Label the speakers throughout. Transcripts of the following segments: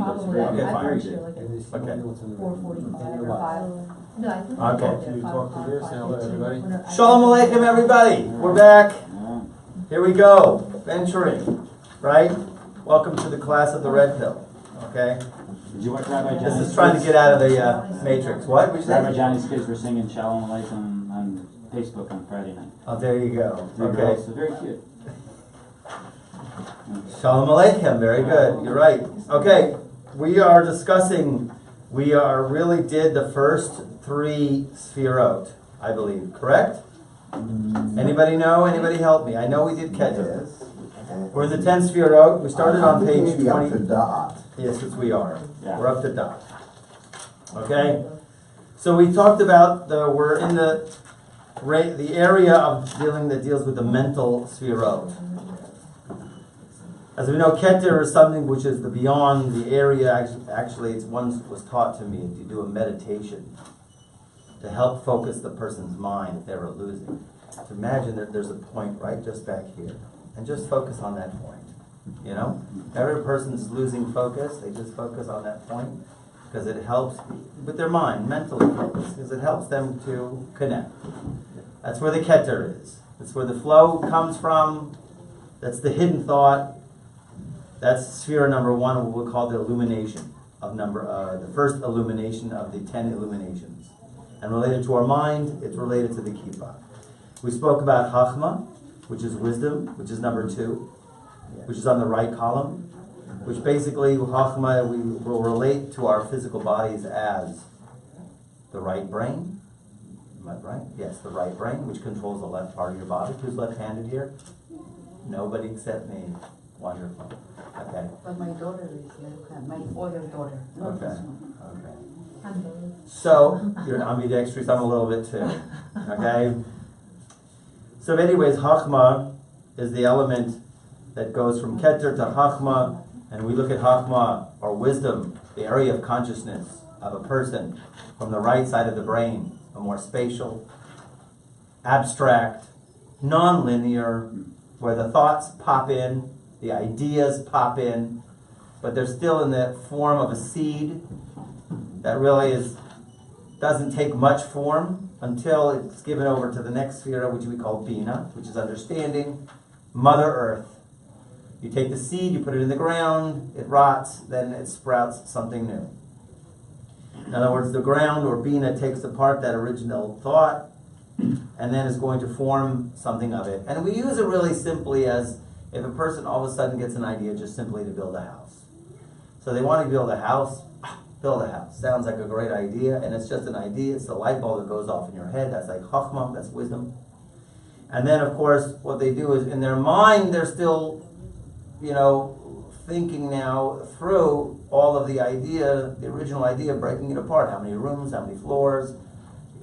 Speaker 1: Probably,
Speaker 2: Okay,
Speaker 1: I'm
Speaker 2: fine.
Speaker 1: pretty sure like
Speaker 2: Okay.
Speaker 1: 4:45 or 5. No, I think
Speaker 2: Okay.
Speaker 1: it's
Speaker 3: Can you talk to this? Say hello to everybody.
Speaker 2: Shalom Aleichem, everybody. We're back. Here we go. Venturing, right? Welcome to the class of the red pill. Okay.
Speaker 4: Did you watch Rabbi Johnny's
Speaker 2: This is trying to get out of the matrix. What? What'd you say?
Speaker 4: Rabbi Johnny's kids were singing Shalom Aleichem on Facebook on Friday night.
Speaker 2: Oh, there you go.
Speaker 4: Three
Speaker 2: Okay.
Speaker 4: girls, so very cute.
Speaker 2: Shalom Aleichem. Very good. You're right. Okay. We really did the first 3 sefirot, I believe. Correct? Anybody know? Anybody help me? I know we did Keter. We're in the 10th sefirot. We started on page 20. Yes, we are.
Speaker 4: Yeah.
Speaker 2: We're up to dot. Okay? So we talked about we're in the area of that deals with the mental sefirot. As we know, Keter is something which is the beyond the area. Actually, it's once was taught to me to do a meditation to help focus the person's mind if they were losing. To imagine that there's a point right just back here, and just focus on that point. You know, every person's losing focus. They just focus on that point because it helps with their mind, mentally focus, because it helps them to connect. That's where the Keter is. That's where the flow comes from. That's the hidden thought. That's sphere number 1, what we'll call the illumination of the first illumination of the 10 illuminations. And related to our mind, it's related to the kippah. We spoke about Chachma, which is wisdom, which is number 2, which is on the right column, which basically, Chachma, we will relate to our physical bodies as the right brain. Am I right? Yes, the right brain, which controls the left part of your body. Who's left-handed here? Nobody except me. Wonderful. Okay.
Speaker 1: But my daughter is left-handed, my older daughter. Not
Speaker 2: Okay.
Speaker 1: this one.
Speaker 2: Okay. So, you're ambidextrous, I'm a little bit too. Okay? So anyways, Chachma is the element that goes from Keter to Chachma, and we look at Chachma, or wisdom, the area of consciousness of a person, from the right side of the brain, a more spatial, abstract, non-linear, where the thoughts pop in, the ideas pop in, but they're still in the form of a seed that really doesn't take much form until it's given over to the next sphere, which we call Bina, which is understanding, Mother Earth. You take the seed, you put it in the ground, it rots, then it sprouts something new. In other words, the ground or Bina takes apart that original thought and then is going to form something of it. And we use it really simply as if a person all of a sudden gets an idea just simply to build a house. So they want to build a house. Build a house. Sounds like a great idea, and it's just an idea. It's the light bulb that goes off in your head. That's like Chachma, that's wisdom. And then, of course, what they do is in their mind, they're still, thinking now through all of the idea, the original idea, breaking it apart. How many rooms, how many floors,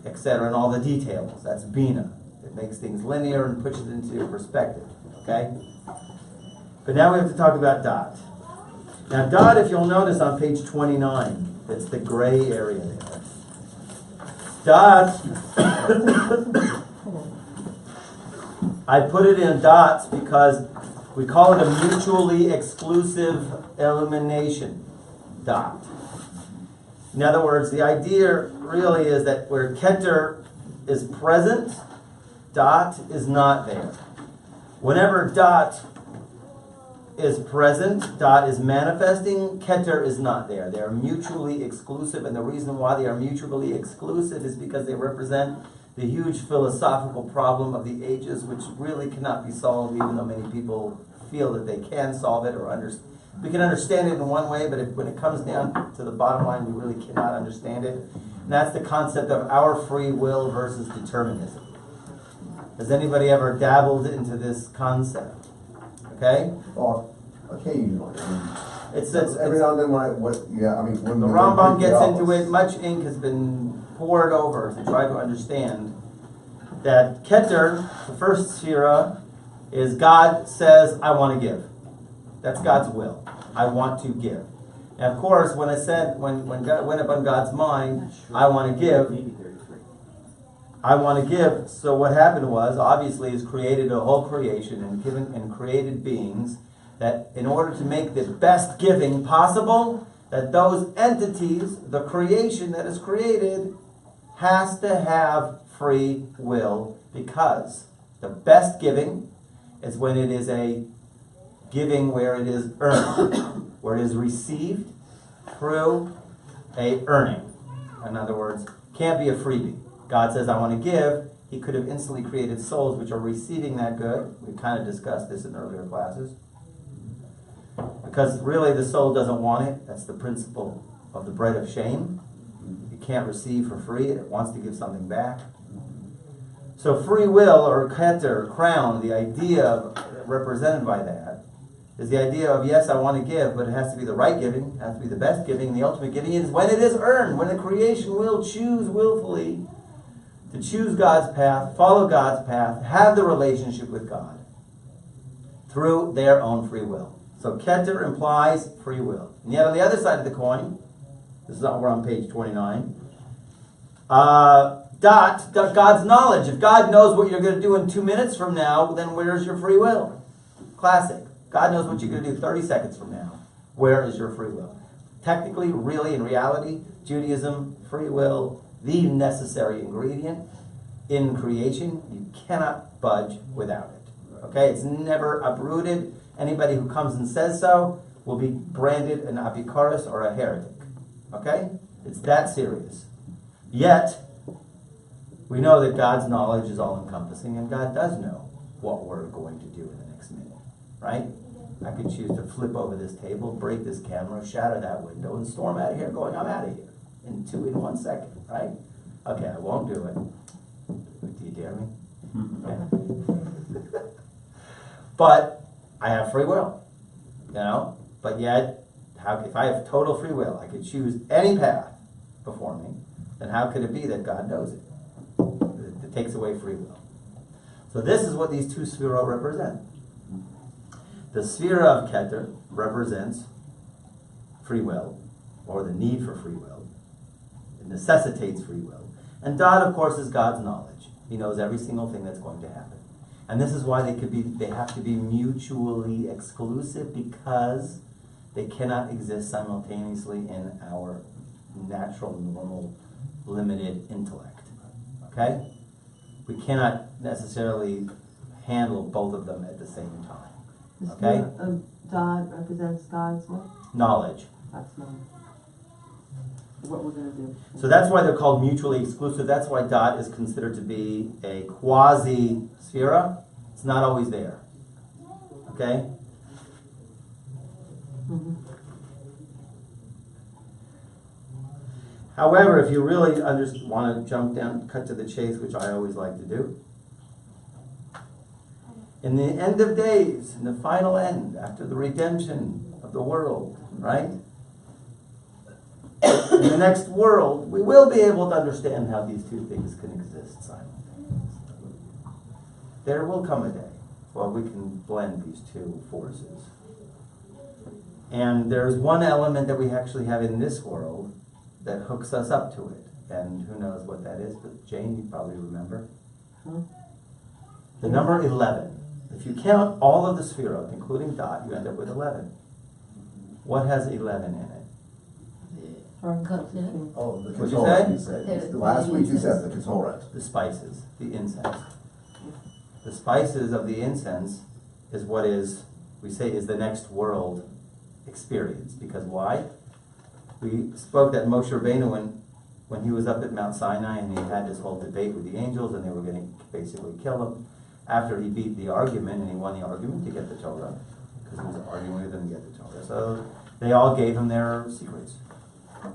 Speaker 2: etc., and all the details. That's Bina. It makes things linear and puts it into perspective. Okay? But now we have to talk about Dot. Now, Dot, if you'll notice on page 29, it's the gray area there. Dots, I put it in dots because we call it a mutually exclusive elimination. Dot. In other words, the idea really is that where Keter is present, Dot is not there. Whenever Dot is present, Dot is manifesting, Keter is not there. They are mutually exclusive, and the reason why they are mutually exclusive is because they represent the huge philosophical problem of the ages, which really cannot be solved, even though many people feel that they can solve it or understand. We can understand it in one way, but when it comes down to the bottom line, we really cannot understand it. And that's the concept of our free will versus determinism. Has anybody ever dabbled into this concept? Okay?
Speaker 5: Well, occasionally.
Speaker 2: It's
Speaker 5: every now and then when
Speaker 2: the Rambam gets into it, much ink has been poured over to try to understand that Keter, the first sefirah, is God says, I want to give. That's God's will. I want to give. And of course, when God went up on God's mind, I want to give. I want to give. So what happened was, obviously, He's created a whole creation and created beings that in order to make the best giving possible, that those entities, the creation that is created, has to have free will, because the best giving is when it is a giving where it is earned, where it is received through a earning. In other words, can't be a freebie. God says, I want to give. He could have instantly created souls which are receiving that good. We kind of discussed this in earlier classes. Because really the soul doesn't want it. That's the principle of the bread of shame. It can't receive for free. It wants to give something back. So free will, or keter, crown, the idea represented by that, is the idea of, yes, I want to give, but it has to be the right giving, it has to be the best giving. The ultimate giving is when it is earned, when the creation will choose willfully to choose God's path, follow God's path, have the relationship with God through their own free will. So keter implies free will. And yet on the other side of the coin, this is we're on page 29, God's knowledge. If God knows what you're going to do in 2 minutes from now, then where's your free will? Classic. God knows what you're going to do 30 seconds from now. Where is your free will? Technically, really, in reality, Judaism, free will, the necessary ingredient in creation. You cannot budge without it. Okay? It's never uprooted. Anybody who comes and says so will be branded an apikoros or a heretic. Okay? It's that serious. Yet, we know that God's knowledge is all-encompassing, and God does know what we're going to do in the next minute. Right? I could choose to flip over this table, break this camera, shatter that window, and storm out of here going, I'm out of here. In 1 second, right? Okay, I won't do it. Do you dare me? Okay. But I have free will, you know? But yet, if I have total free will, I could choose any path before me, then how could it be that God knows it? It takes away free will. So this is what these two sphira represent. The sphira of keter represents free will, or the need for free will. It necessitates free will. And Dad, of course, is God's knowledge. He knows every single thing that's going to happen. And this is why they have to be mutually exclusive, because they cannot exist simultaneously in our natural, normal, limited intellect. Okay? We cannot necessarily handle both of them at the same time. Okay?
Speaker 1: God represents God's what?
Speaker 2: Knowledge.
Speaker 1: That's knowledge. What we're going to do.
Speaker 2: So that's why they're called mutually exclusive. That's why dot is considered to be a quasi-sphera. It's not always there. Okay?
Speaker 1: Mm-hmm.
Speaker 2: However, if you really want to jump down, cut to the chase, which I always like to do, in the end of days, in the final end, after the redemption of the world, right? In the next world, we will be able to understand how these two things can exist simultaneously. There will come a day where we can blend these two forces. And there's one element that we actually have in this world that hooks us up to it. And who knows what that is, but Jane, you probably remember. The number 11. If you count all of the sphera, including dot, you end up with 11. What has 11 in it?
Speaker 5: Oh, the
Speaker 2: What'd you
Speaker 5: Ketoret,
Speaker 2: say?
Speaker 5: you said. Last week you said the Ketoret.
Speaker 2: The spices, the incense. The spices of the incense is what is, we say, is the next world experience. Because why? We spoke that Moshe Rabbeinu, when he was up at Mount Sinai and he had this whole debate with the angels and they were going to basically kill him. After he beat the argument and he won the argument to get the Torah, because he was arguing with them to get the Torah. So they all gave him their secrets.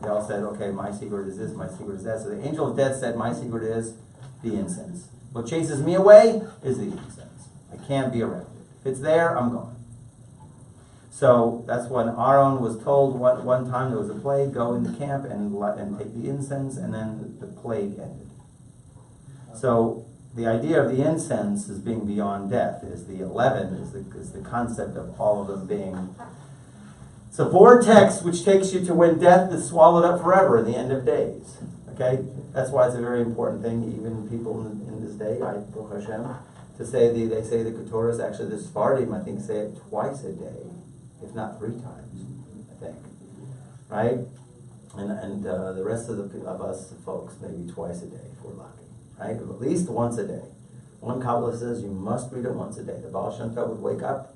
Speaker 2: They all said, okay, my secret is this, my secret is that. So the angel of death said, my secret is the incense. What chases me away is the incense. I can't be around it. If it's there, I'm gone. So that's when Aaron was told one time there was a plague, go in the camp and take the incense, and then the plague ended. So the idea of the incense as being beyond death is the 11, is the concept of all of them being. It's a vortex which takes you to when death is swallowed up forever in the end of days. Okay? That's why it's a very important thing, even people in this day, Baruch Hashem, to say they say the Ketorah is actually the Sephardim, I think, say it twice a day, if not 3 times, I think. right? And the rest of us folks, maybe twice a day if we're lucky, right? At least once a day. One Kabbalah says you must read it once a day. The Baal Shem Tov would wake up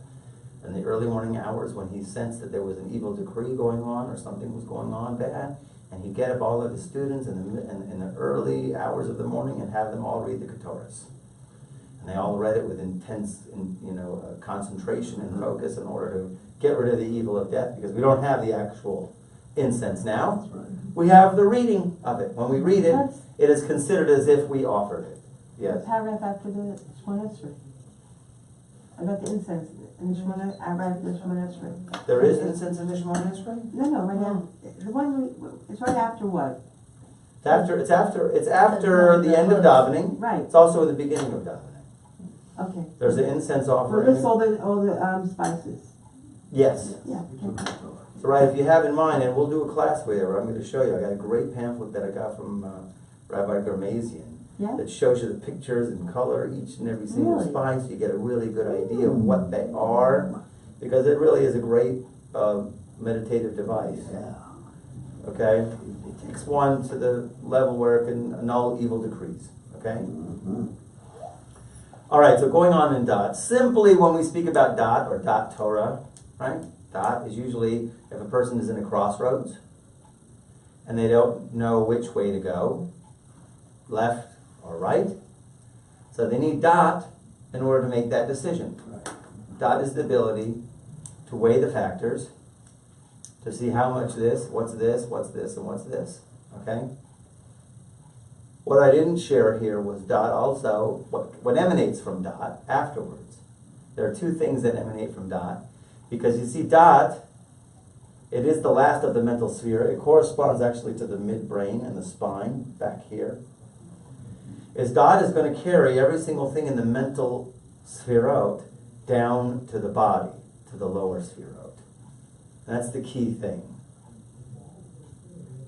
Speaker 2: in the early morning hours when he sensed that there was an evil decree going on or something was going on bad, and he'd get up all of his students in the early hours of the morning and have them all read the Ketores. And they all read it with intense, concentration and focus in order to get rid of the evil of death, because we don't have the actual incense now. We have the reading of it. When we read it, it is considered as if we offered it. Yes.
Speaker 6: Paragraph after the Shemona Esrei. About the incense. In the Shemona, I read the Shemona Esrei.
Speaker 2: There is incense in the Shemona Esrei?
Speaker 6: No, right now. The one it's right after what?
Speaker 2: It's after the end of davening.
Speaker 6: Right.
Speaker 2: It's also in the beginning of davening.
Speaker 6: Okay.
Speaker 2: There's an incense
Speaker 6: Well,
Speaker 2: offering.
Speaker 6: this all the spices.
Speaker 2: Yes.
Speaker 6: Yeah. Okay.
Speaker 2: So right, if you have in mind, and we'll do a class where I'm going to show you. I got a great pamphlet that I got from Rabbi Garmazian
Speaker 6: Yeah.
Speaker 2: that shows you the pictures in color, each and every single
Speaker 6: Really?
Speaker 2: spice, so you get a really good idea of what they are, because it really is a great meditative device.
Speaker 5: Yeah.
Speaker 2: Okay? It takes one to the level where it can annul evil decrees. Okay?
Speaker 5: Mm-hmm.
Speaker 2: All right, so going on in dot. Simply when we speak about dot or dot Torah, right? Dot is usually if a person is in a crossroads and they don't know which way to go, left or right. So they need dot in order to make that decision.
Speaker 5: Right.
Speaker 2: Dot is the ability to weigh the factors, to see how much this, and what's this, okay? What I didn't share here was dot also, what emanates from dot afterwards. There are two things that emanate from dot, because you see dot, it is the last of the mental sphere. It corresponds actually to the midbrain and the spine back here. Dot is going to carry every single thing in the mental spherot down to the body, to the lower spherot. That's the key thing.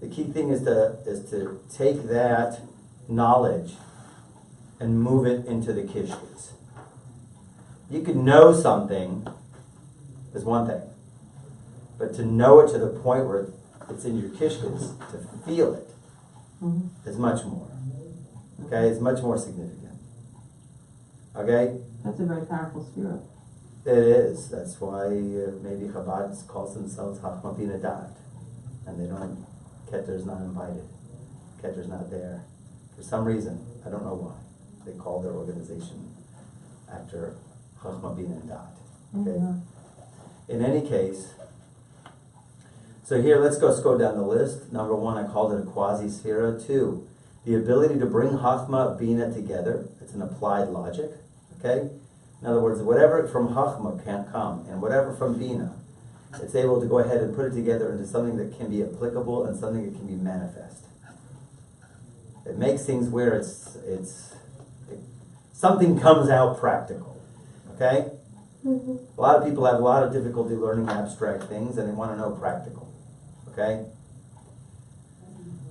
Speaker 2: The key thing is to take that knowledge and move it into the kishkas. You can know something is one thing, but to know it to the point where it's in your kishkas, to feel it, is much more. Okay, it's much more significant. Okay?
Speaker 6: That's a very powerful spirit.
Speaker 2: It is. That's why maybe Chabad calls themselves Chachma Bina Dat. And they don't, Keter's not invited. Keter's not there. For some reason, I don't know why. They call their organization after Chachma Bina Dat. Okay? In any case, so here, let's go down the list. Number one, I called it a quasi-sphera. Two, the ability to bring Chachma, Bina together. It's an applied logic. Okay? In other words, whatever from Chachma can't come, and whatever from Bina, it's able to go ahead and put it together into something that can be applicable and something that can be manifest. It makes things where something comes out practical. Okay? A lot of people have a lot of difficulty learning abstract things, and they want to know practical. Okay?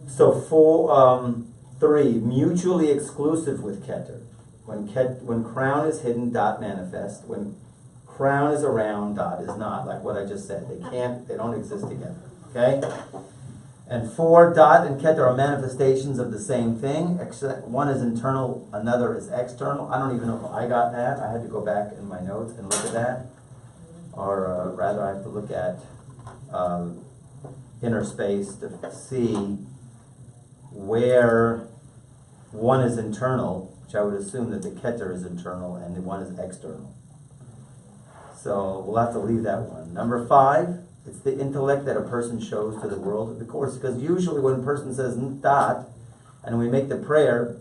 Speaker 2: So 3, mutually exclusive with Keter. When crown is hidden, dot manifest. When crown is around, dot is not. Like what I just said. They don't exist together. Okay? And 4, dot and Keter are manifestations of the same thing. Except one is internal, another is external. I don't even know if I got that. I had to go back in my notes and look at that. Or rather, I have to look at inner space to see where one is internal, which I would assume that the Keter is internal and the one is external. So we'll have to leave that one. Number 5, it's the intellect that a person shows to the world of the course. Because usually when a person says dot, and we make the prayer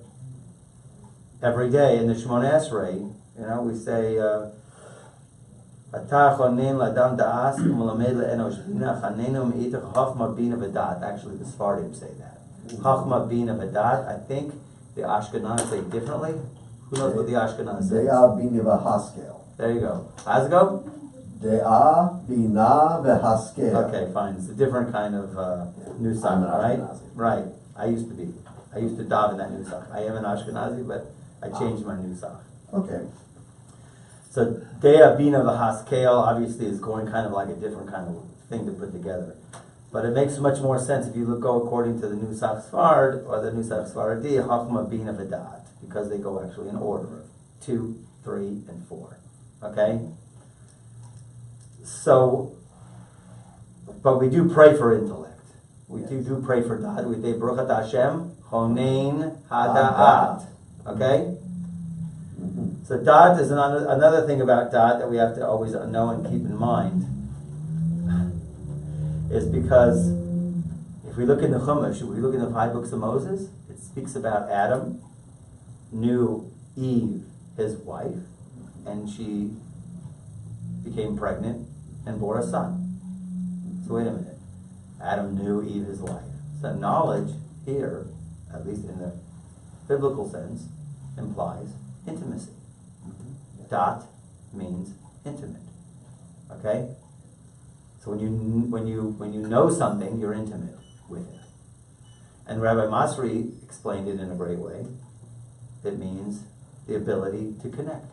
Speaker 2: every day in the Shemona Esrei, we say, actually the Sephardim say that. Chachma Bina V'dat. I think the Ashkenaz say differently. Who knows what the Ashkenaz says?
Speaker 5: They are Bina V'Haskel.
Speaker 2: There you go. How's it go?
Speaker 5: They are Bina V'Haskel.
Speaker 2: Okay, fine. It's a different kind of nusach,
Speaker 5: I'm an
Speaker 2: right?
Speaker 5: Ashkenazi.
Speaker 2: Right. I used to daven that nusach. I am an Ashkenazi, but I changed my nusach.
Speaker 5: Okay.
Speaker 2: So Dea Bina V'Haskel obviously is going kind of like a different kind of thing to put together. But it makes much more sense if you go according to the Nusach Sfard or the Nusach Sfaradi, Chachma Bina V'Dat, because they go actually in order of 2, 3, and 4. Okay? So, but we do pray for intellect. We do pray for Dad. We say, Baruch Atah Hashem, Chonein Hada'at. Okay? So Dad is another thing about Dad that we have to always know and keep in mind. Is because if we look in the Chumash, if we look in the 5 books of Moses, it speaks about Adam knew Eve, his wife, and she became pregnant and bore a son. So wait a minute. Adam knew Eve, his wife. So knowledge here, at least in the biblical sense, implies intimacy. Dat means intimate. Okay? So when you know something, you're intimate with it. And Rabbi Masri explained it in a great way. It means the ability to connect.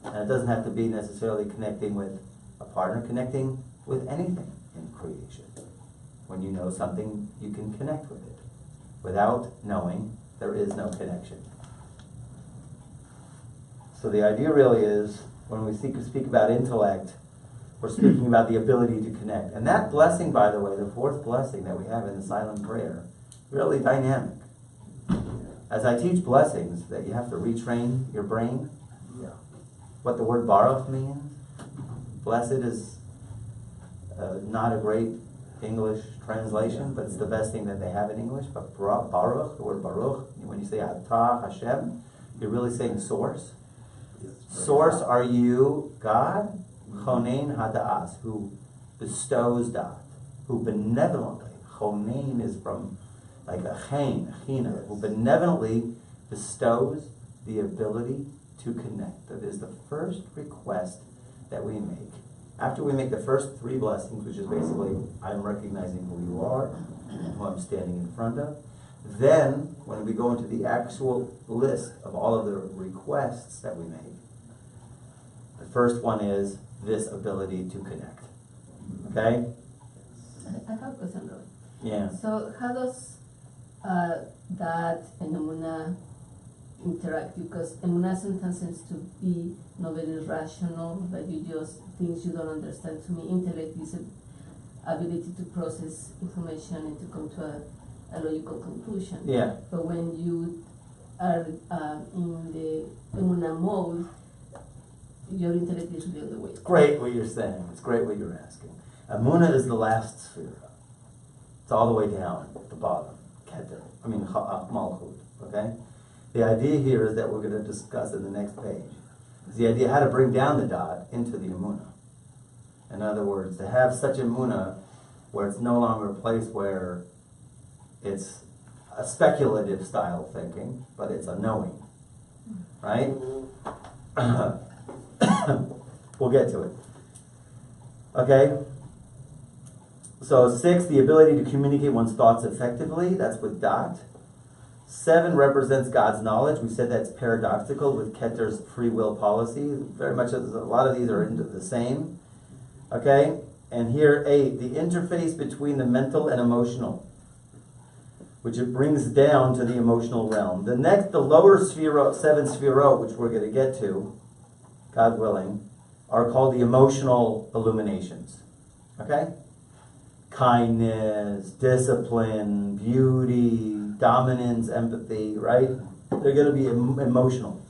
Speaker 2: And it doesn't have to be necessarily connecting with a partner, connecting with anything in creation. When you know something, you can connect with it. Without knowing, there is no connection. So the idea really is, when we speak about intellect, we're speaking about the ability to connect. And that blessing, by the way, the 4th blessing that we have in the silent prayer, really dynamic. As I teach blessings, that you have to retrain your brain. What the word Baruch means. Blessed is not a great English translation, but it's the best thing that they have in English. But Baruch, the word Baruch, when you say Atah Hashem, you're really saying source. Source, are you God? Chonein Hada'as, who bestows da'at, who benevolently, Chonein is from like a chen, china, who benevolently bestows the ability to connect. That is the first request that we make. After we make the first 3 blessings, which is basically, I'm recognizing who you are, and who I'm standing in front of, then when we go into the actual list of all of the requests that we make, the first one is this ability to connect. Okay?
Speaker 1: I have a question, Rabbi.
Speaker 2: Yeah.
Speaker 1: So how does that and Emunah interact? Because Emunah sometimes seems to be not very rational, that you just things you don't understand. To me, intellect is an ability to process information and to come to a logical conclusion.
Speaker 2: Yeah.
Speaker 1: But when you are in the Emunah mode, your intellect is really on the way.
Speaker 2: It's great what you're saying. It's great what you're asking. Emunah is the last sphere. It's all the way down at the bottom. Keter. Malchut. Okay? The idea here is that we're going to discuss in the next page. Is the idea how to bring down the dot into the Emunah. In other words, to have such Emunah where it's no longer a place where it's a speculative style thinking, but it's a knowing. Right? We'll get to it. Okay? So 6, the ability to communicate one's thoughts effectively. That's with dot. 7 represents God's knowledge. We said that's paradoxical with Keter's free will policy. Very much, a lot of these are into the same. Okay? And here 8, the interface between the mental and emotional, which it brings down to the emotional realm. The lower sphero, 7 sphero, which we're going to get to, God willing, are called the emotional illuminations. Okay? Kindness, discipline, beauty, dominance, empathy, right? They're going to be emotional.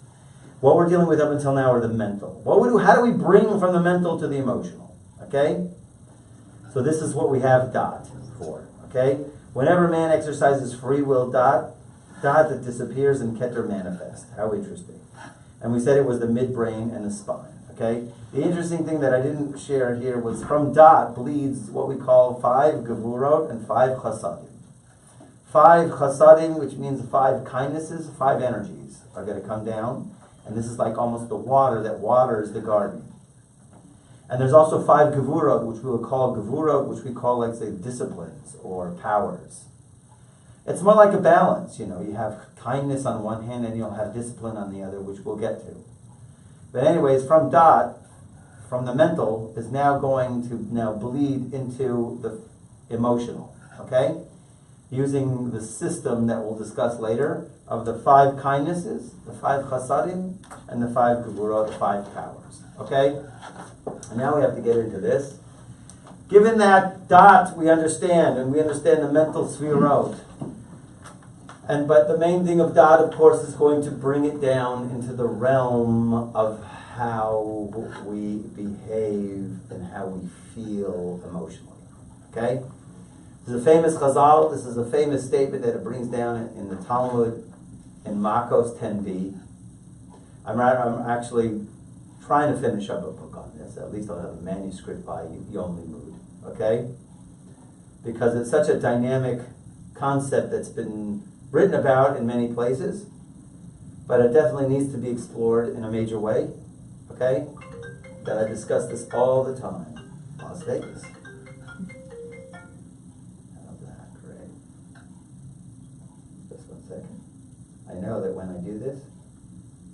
Speaker 2: What we're dealing with up until now are the mental. How do we bring from the mental to the emotional? Okay? So this is what we have dot for. Okay? Whenever man exercises free will, dot that disappears and Keter manifests. How interesting. And we said it was the midbrain and the spine. Okay? The interesting thing that I didn't share here was from dot bleeds what we call 5 gevurot and 5 chasadim. 5 chasadim, which means 5 kindnesses, 5 energies are going to come down. And this is like almost the water that waters the garden. And there's also 5 gevurot, which we will call gevurot, which we call, like, say, disciplines or powers. It's more like a balance, you have kindness on one hand and you'll have discipline on the other, which we'll get to. But anyways, from dot, from the mental, is now going to bleed into the emotional, okay? Using the system that we'll discuss later of the 5 kindnesses, the 5 chasadim, and the 5 gevurot, the 5 powers, okay? And now we have to get into this. Given that dot we understand, and we understand the mental sefirot, but the main thing of dot, of course, is going to bring it down into the realm of how we behave and how we feel emotionally, okay? This is a famous chazal, this is a famous statement that it brings down in the Talmud in Makos 10b. I'm actually trying to finish up a book on this. At least I'll have a manuscript by Yom Limud, okay? Because it's such a dynamic concept that's been written about in many places, but it definitely needs to be explored in a major way, okay? That I discuss this all the time. Las Vegas. How's that? Great. Just 1 second. I know that when I do this,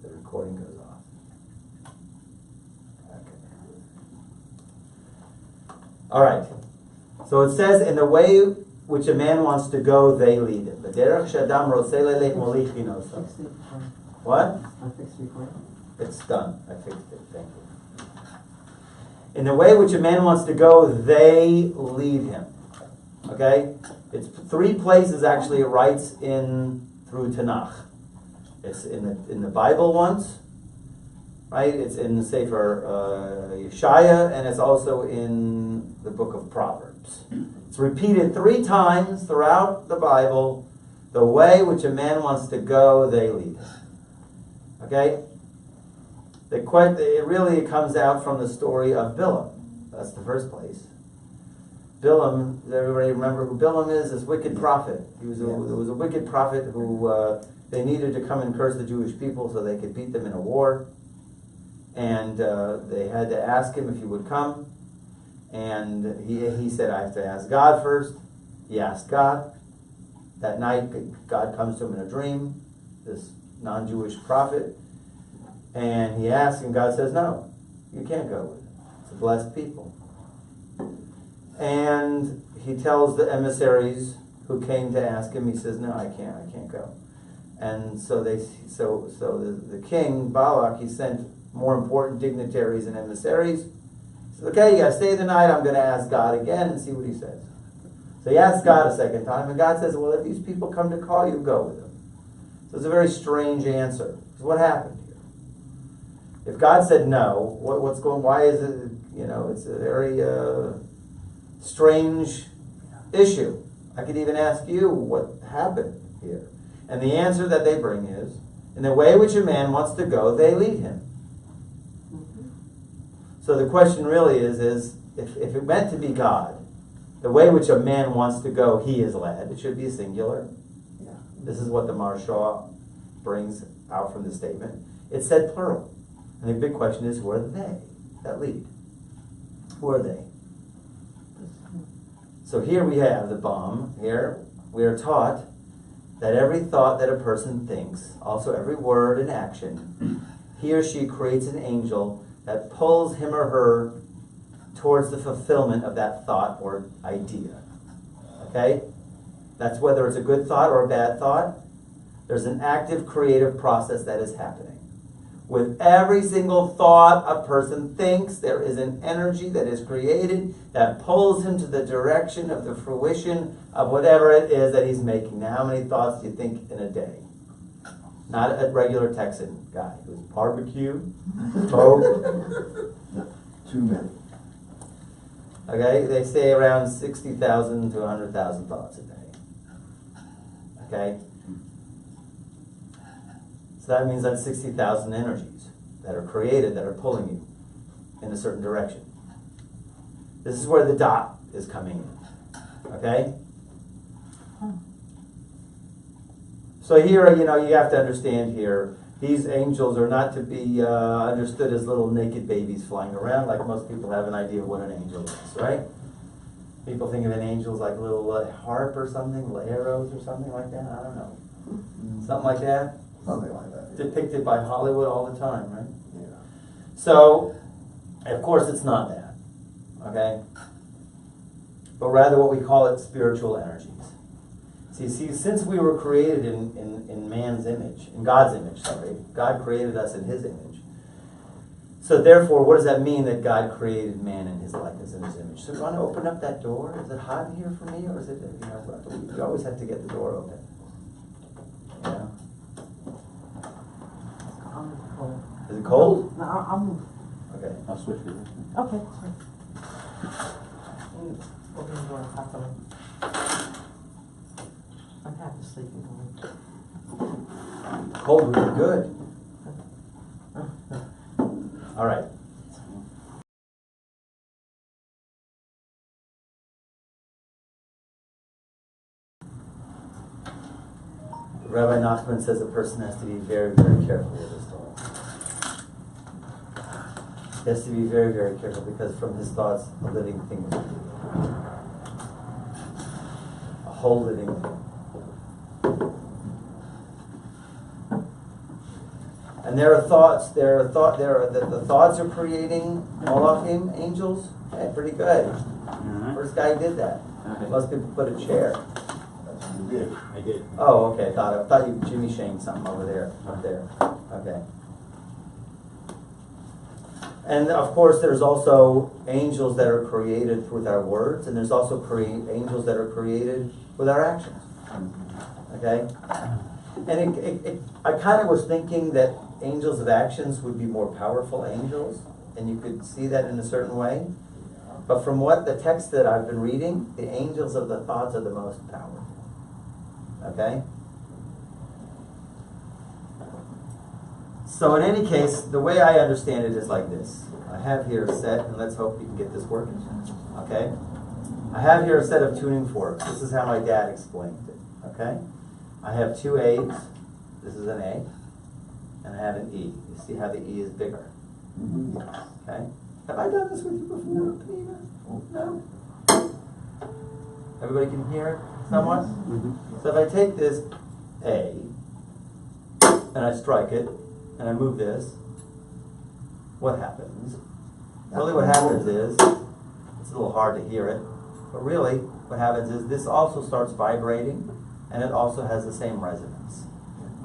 Speaker 2: the recording goes off. Okay. All right. So it says, in the way which a man wants to go, they lead him. What? It's done. I fixed it. Thank you. In the way which a man wants to go, they lead him. Okay? It's 3 places actually it writes in through Tanakh. It's in the Bible once, right? It's in the Sefer Yeshaya, and it's also in the book of Proverbs. It's repeated 3 times throughout the Bible. The way which a man wants to go, they lead him. Okay? It really comes out from the story of Bilam. That's the first place. Bilam, does everybody remember who Bilam is? This wicked prophet. There was a wicked prophet who they needed to come and curse the Jewish people so they could beat them in a war. And they had to ask him if he would come. And he said, I have to ask God first. He asked God. That night, God comes to him in a dream, this non-Jewish prophet. And he asks, and God says, no, you can't go with it. It's a blessed people. And he tells the emissaries who came to ask him, he says, no, I can't go. And so the king, Balak, he sent more important dignitaries and emissaries. He said, okay, you gotta stay the night, I'm gonna ask God again and see what he says. So he asks God a second time, and God says, well, if these people come to call you, go with them. So it's a very strange answer. So what happened here? If God said no, why is it, it's a very strange issue. I could even ask you what happened here. And the answer that they bring is, in the way which a man wants to go, they lead him. So the question really is if it meant to be God, the way which a man wants to go, he is led. It should be singular.
Speaker 6: Yeah.
Speaker 2: This is what the Maharsha brings out from the statement. It said plural. And the big question is, who are they that lead? Who are they? So here we have the bomb. Here we are taught that every thought that a person thinks, also every word and action, he or she creates an angel that pulls him or her towards the fulfillment of that thought or idea. Okay? That's whether it's a good thought or a bad thought. There's an active creative process that is happening. With every single thought a person thinks, there is an energy that is created that pulls him to the direction of the fruition of whatever it is that he's making. Now, how many thoughts do you think in a day? Not a regular Texan guy who's barbecue, smoke.
Speaker 5: Too many.
Speaker 2: Okay, they say around 60,000 to 100,000 thoughts a day. Okay? So that means that's 60,000 energies that are created, that are pulling you in a certain direction. This is where the dot is coming in. Okay? So here, you have to understand here, these angels are not to be understood as little naked babies flying around, like most people have an idea of what an angel is, right? People think of an angel as like a little harp or something, little arrows or something like that. I don't know. Something like that?
Speaker 5: Something like that.
Speaker 2: Depicted by Hollywood all the time, right?
Speaker 5: Yeah.
Speaker 2: So, of course, it's not that. Okay? but rather what we call it spiritual energies. See, since we were created in man's image, in God's image, sorry, God created us in his image. So therefore, what does that mean that God created man in his likeness and his image? So do you want to open up that door? Is it hot in here for me, or is it, you always have to get the door open. Yeah.
Speaker 6: I'm cold.
Speaker 2: Is it cold?
Speaker 6: No, I'm.
Speaker 2: Okay.
Speaker 4: I'll switch with you.
Speaker 6: Okay. Open the door properly. I'm half asleep.
Speaker 2: Cold would be good. All right. Rabbi Nachman says a person has to be very, very careful with his thoughts. He has to be very, very careful because from his thoughts, a living thing is created. A whole living thing. And there are thoughts, the thoughts are creating Malachim, angels. Okay, pretty good.
Speaker 4: Mm-hmm.
Speaker 2: First guy who did that.
Speaker 4: Okay.
Speaker 2: Most people put a chair.
Speaker 5: That's what you did.
Speaker 4: I did.
Speaker 2: Oh, okay, I thought you Jimmy Shane something over there, up there. Okay. And of course there's also angels that are created with our words, and there's also angels that are created with our actions. Okay? And I kind of was thinking that angels of actions would be more powerful angels, and you could see that in a certain way. But from what the text that I've been reading, the angels of the thoughts are the most powerful. Okay? So in any case, the way I understand it is like this. I have here a set, and let's hope you can get this working. Okay? I have here a set of tuning forks. This is how my dad explained it. Okay? I have two A's. This is an A. And I have an E. You see how the E is bigger.
Speaker 5: Mm-hmm.
Speaker 2: Okay? Have I done this with you before? No? Everybody can hear it somewhat?
Speaker 4: Mm-hmm.
Speaker 2: So if I take this A, and I strike it, and I move this, what happens? Really what happens is, it's a little hard to hear it, but really what happens is this also starts vibrating, and it also has the same resonance.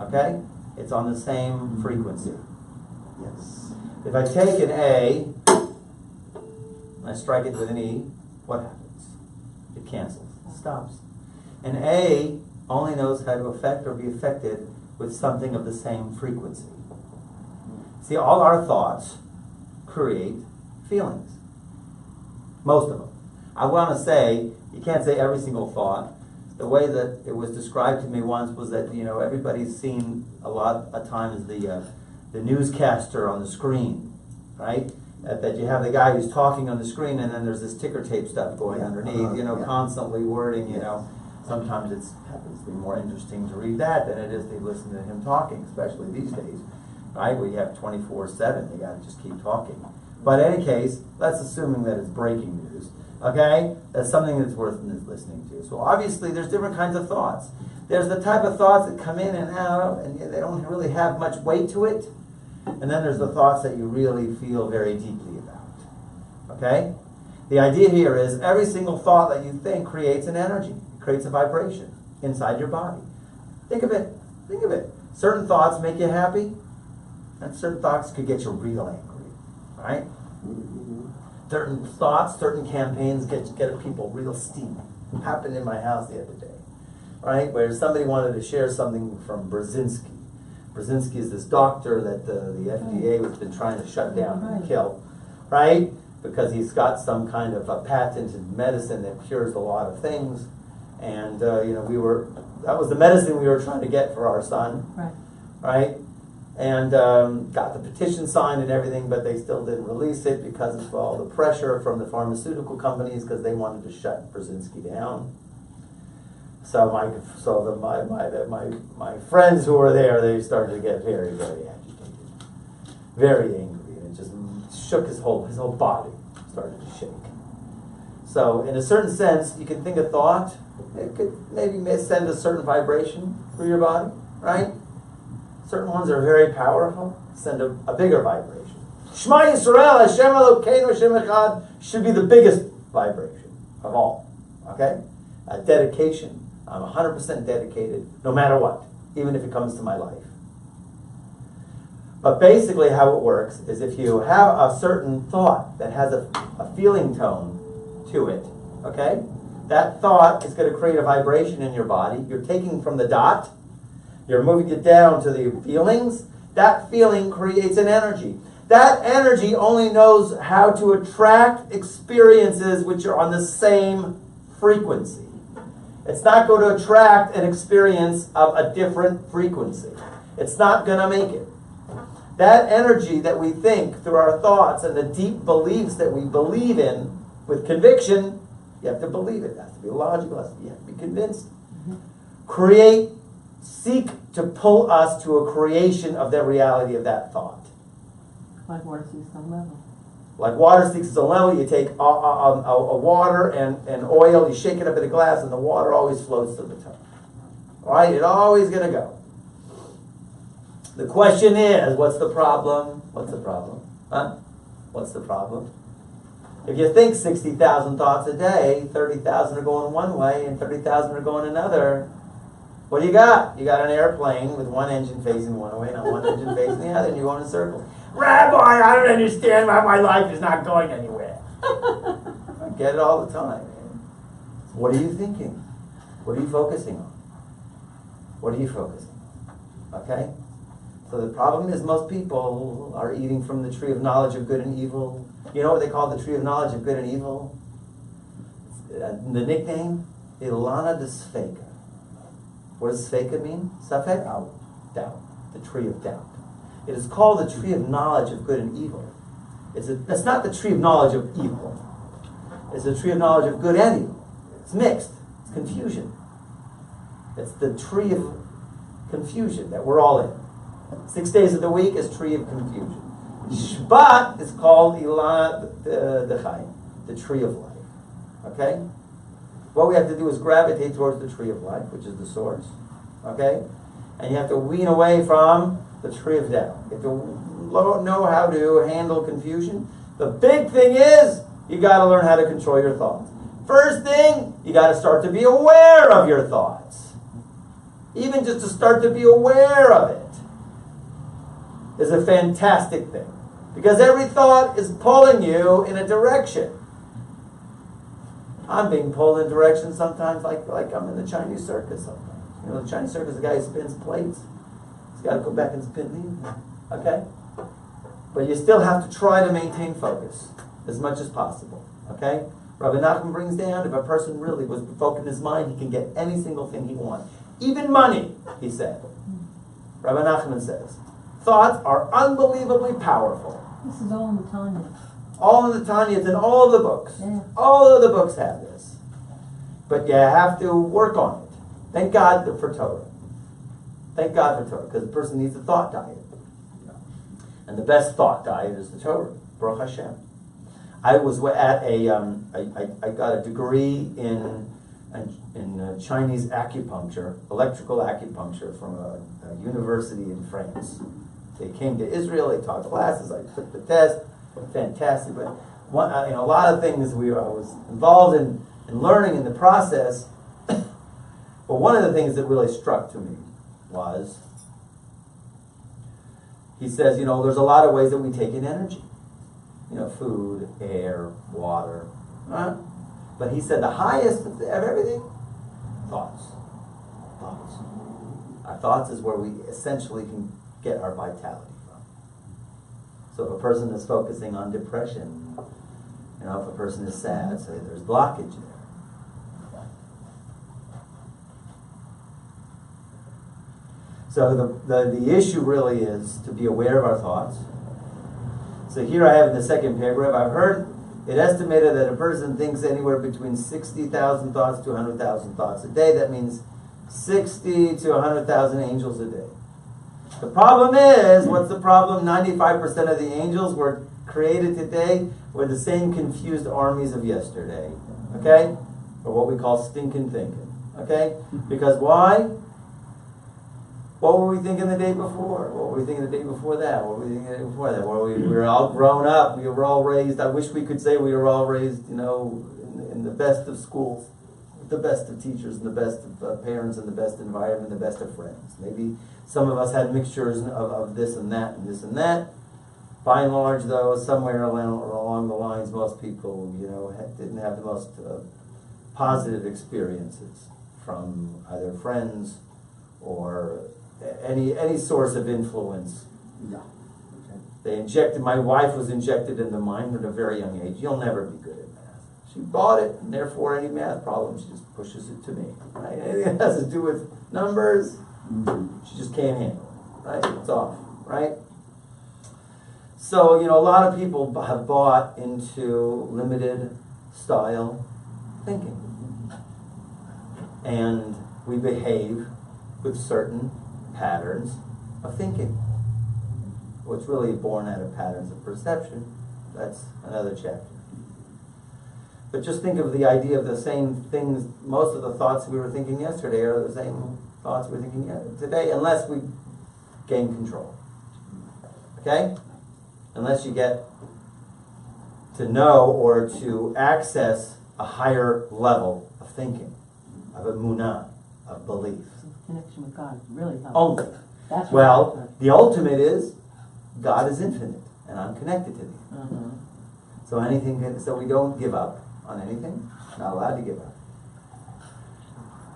Speaker 2: Okay? It's on the same frequency.
Speaker 5: Yes.
Speaker 2: If I take an A, and I strike it with an E, what happens? It cancels. It stops. An A only knows how to affect or be affected with something of the same frequency. See, all our thoughts create feelings. Most of them. I want to say, you can't say every single thought. The way that it was described to me once was that, everybody's seen a lot of times the newscaster on the screen, right? That you have the guy who's talking on the screen, and then there's this ticker tape stuff going underneath,
Speaker 5: Yeah.
Speaker 2: constantly wording, Sometimes it happens to be more interesting to read that than it is to listen to him talking, especially these days, right? Where you have 24/7, you gotta just keep talking. But in any case, that's assuming that it's breaking news, okay? That's something that's worth listening to. So obviously there's different kinds of thoughts. There's the type of thoughts that come in and out, and they don't really have much weight to it. And then there's the thoughts that you really feel very deeply about, okay? The idea here is every single thought that you think creates an energy, creates a vibration inside your body. Think of it. Certain thoughts make you happy, and certain thoughts could get you real angry, right? Certain thoughts, certain campaigns get people real steamy. It happened in my house the other day, right? Where somebody wanted to share something from Brzezinski. Brzezinski is this doctor that the FDA has been trying to shut down and kill, right? Because he's got some kind of a patented medicine that cures a lot of things. And, that was the medicine we were trying to get for our son, right? And got the petition signed and everything, but they still didn't release it because of all the pressure from the pharmaceutical companies because they wanted to shut Brzezinski down. So my friends who were there, they started to get very, very agitated, very angry, and it just shook his whole body started to shake. So in a certain sense, you can think a thought, it could maybe send a certain vibration through your body, right? Certain ones are very powerful, send a bigger vibration. Shema Yisrael, Hashem Elokeinu, Hashem Echad should be the biggest vibration of all. Okay? Dedication. I'm 100% dedicated, no matter what, even if it comes to my life. But basically how it works is if you have a certain thought that has a feeling tone to it, okay? That thought is going to create a vibration in your body. You're taking from the dot, you're moving it down to the feelings. That feeling creates an energy. That energy only knows how to attract experiences which are on the same frequency. It's not going to attract an experience of a different frequency. It's not going to make it. That energy that we think through our thoughts and the deep beliefs that we believe in with conviction, you have to believe it. It has to be logical. You have to be convinced. Seek to pull us to a creation of the reality of that thought.
Speaker 6: Like water seeks some level.
Speaker 2: Like water seeks some level, you take a water and oil, you shake it up in a glass, and the water always flows to the top. All right? It's always going to go. The question is, what's the problem? What's the problem? Huh? What's the problem? If you think 60,000 thoughts a day, 30,000 are going one way and 30,000 are going another. What do you got? You got an airplane with one engine facing one way and one engine facing the other, and you're going in circles. Rabbi, I don't understand why my life is not going anywhere. I get it all the time. What are you thinking? What are you focusing on? What are you focusing on? Okay? So the problem is most people are eating from the tree of knowledge of good and evil. You know what they call the tree of knowledge of good and evil? The nickname? Ilana de Sfeika. What does Sfeika mean? Safek? Doubt. The tree of doubt. It is called the tree of knowledge of good and evil. That's not the tree of knowledge of evil. It's the tree of knowledge of good and evil. It's mixed. It's confusion. It's the tree of confusion that we're all in. 6 days of the week is tree of confusion. Shabbat is called Ilan the Chaim, the tree of life. Okay? What we have to do is gravitate towards the tree of life, which is the source. Okay? And you have to wean away from the tree of doubt. You have to know how to handle confusion. The big thing is, you got to learn how to control your thoughts. First thing, you got to start to be aware of your thoughts. Even just to start to be aware of it is a fantastic thing. Because every thought is pulling you in a direction. I'm being pulled in directions sometimes like I'm in the Chinese circus sometimes. You know, the Chinese circus, the guy who spins plates. He's got to go back and spin these. Okay? But you still have to try to maintain focus as much as possible. Okay? Rabbi Nachman brings down, if a person really was focused in his mind, he can get any single thing he wants. Even money, he said. Rabbi Nachman says, thoughts are unbelievably powerful.
Speaker 7: This is all in the Tanya.
Speaker 2: All in the Tanya, it's in all of the books.
Speaker 7: Yeah.
Speaker 2: All of the books have this. But you have to work on it. Thank God for Torah. Thank God for Torah, because the person needs a thought diet. And the best thought diet is the Torah. Baruch Hashem. I was at I got a degree in Chinese acupuncture, electrical acupuncture from a university in France. They came to Israel, they taught classes, I took the test, fantastic. But a lot of things I was involved in learning in the process. But one of the things that really struck to me was, he says, there's a lot of ways that we take in energy. Food, air, water. Right? But he said the highest of everything, thoughts. Thoughts. Our thoughts is where we essentially can get our vitality from. So if a person is focusing on depression, if a person is sad, say there's blockage there. So the issue really is to be aware of our thoughts. So here I have in the second paragraph, I've heard it estimated that a person thinks anywhere between 60,000 thoughts to 100,000 thoughts a day. That means 60 to 100,000 angels a day. The problem is, what's the problem? 95% of the angels were created today were the same confused armies of yesterday. Okay? Or what we call stinking thinking. Okay? Because why? What were we thinking the day before? What were we thinking the day before that? What were we thinking the day before that? Well, we were all grown up. We were all raised. I wish we could say we were all raised, in the best of schools. the best of teachers and the best of parents and the best environment and the best of friends. Maybe some of us had mixtures of this and that and this and that. By and large, though, somewhere along the lines, most people, didn't have the most positive experiences from either friends or any source of influence.
Speaker 5: Yeah.
Speaker 2: My wife was injected into mine at a very young age. You'll never be good at math. She bought it, and therefore any math problem, she just pushes it to me. Right? Anything that has to do with numbers, she just can't handle it. Right? It's off. Right? So, a lot of people have bought into limited style thinking. And we behave with certain patterns of thinking. What's really born out of patterns of perception, that's another chapter. But just think of the idea of the same things, most of the thoughts we were thinking yesterday are the same thoughts we're thinking today, unless we gain control. Okay? Unless you get to know or to access a higher level of thinking, of emunah, of belief.
Speaker 6: Connection with God really helps.
Speaker 2: Only.
Speaker 6: That's
Speaker 2: Well, the ultimate is God is infinite, and I'm connected to Him.
Speaker 6: Mm-hmm.
Speaker 2: So we don't give up on anything. Not allowed to give up.